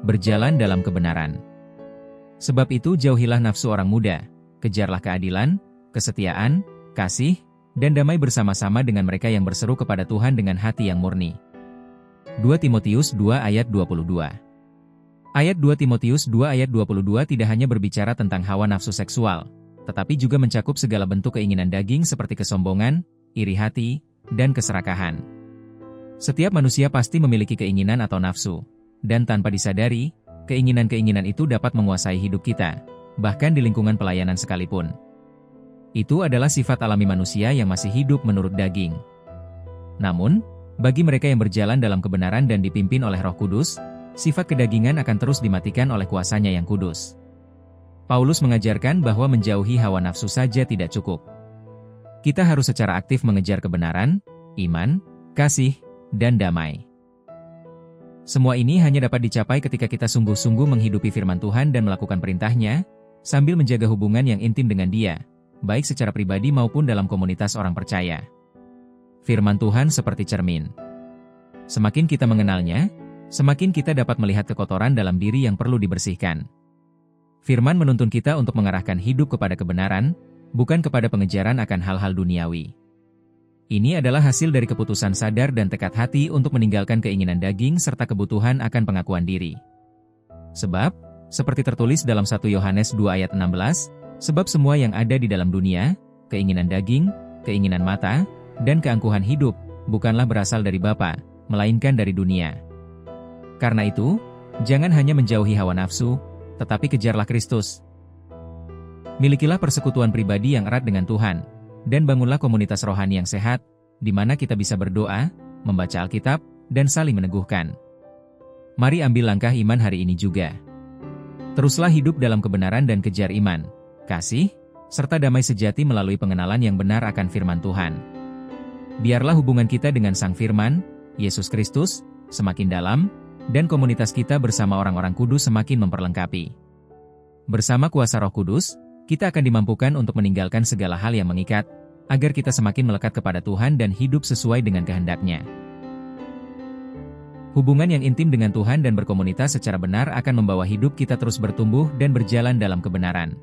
berjalan dalam kebenaran. Sebab itu jauhilah nafsu orang muda, kejarlah keadilan, kesetiaan, kasih, dan damai bersama-sama dengan mereka yang berseru kepada Tuhan dengan hati yang murni. 2 Timotius 2 ayat 22. Ayat 2 Timotius 2 ayat 22 tidak hanya berbicara tentang hawa nafsu seksual, tetapi juga mencakup segala bentuk keinginan daging seperti kesombongan, iri hati, dan keserakahan. Setiap manusia pasti memiliki keinginan atau nafsu, dan tanpa disadari, keinginan-keinginan itu dapat menguasai hidup kita, bahkan di lingkungan pelayanan sekalipun. Itu adalah sifat alami manusia yang masih hidup menurut daging. Namun, bagi mereka yang berjalan dalam kebenaran dan dipimpin oleh Roh Kudus, sifat kedagingan akan terus dimatikan oleh kuasanya yang kudus. Paulus mengajarkan bahwa menjauhi hawa nafsu saja tidak cukup. Kita harus secara aktif mengejar kebenaran, iman, kasih, dan damai. Semua ini hanya dapat dicapai ketika kita sungguh-sungguh menghidupi firman Tuhan dan melakukan perintahnya, sambil menjaga hubungan yang intim dengan Dia, baik secara pribadi maupun dalam komunitas orang percaya. Firman Tuhan seperti cermin. Semakin kita mengenalnya, semakin kita dapat melihat kekotoran dalam diri yang perlu dibersihkan. Firman menuntun kita untuk mengarahkan hidup kepada kebenaran, bukan kepada pengejaran akan hal-hal duniawi. Ini adalah hasil dari keputusan sadar dan tekad hati untuk meninggalkan keinginan daging serta kebutuhan akan pengakuan diri. Sebab, seperti tertulis dalam 1 Yohanes 2 ayat 16, sebab semua yang ada di dalam dunia, keinginan daging, keinginan mata, dan keangkuhan hidup, bukanlah berasal dari Bapa, melainkan dari dunia. Karena itu, jangan hanya menjauhi hawa nafsu, tetapi kejarlah Kristus. Milikilah persekutuan pribadi yang erat dengan Tuhan, dan bangunlah komunitas rohani yang sehat, di mana kita bisa berdoa, membaca Alkitab, dan saling meneguhkan. Mari ambil langkah iman hari ini juga. Teruslah hidup dalam kebenaran dan kejar iman, kasih, serta damai sejati melalui pengenalan yang benar akan firman Tuhan. Biarlah hubungan kita dengan Sang Firman, Yesus Kristus, semakin dalam, dan komunitas kita bersama orang-orang kudus semakin memperlengkapi. Bersama kuasa Roh Kudus, kita akan dimampukan untuk meninggalkan segala hal yang mengikat, agar kita semakin melekat kepada Tuhan dan hidup sesuai dengan kehendak-Nya. Hubungan yang intim dengan Tuhan dan berkomunitas secara benar akan membawa hidup kita terus bertumbuh dan berjalan dalam kebenaran.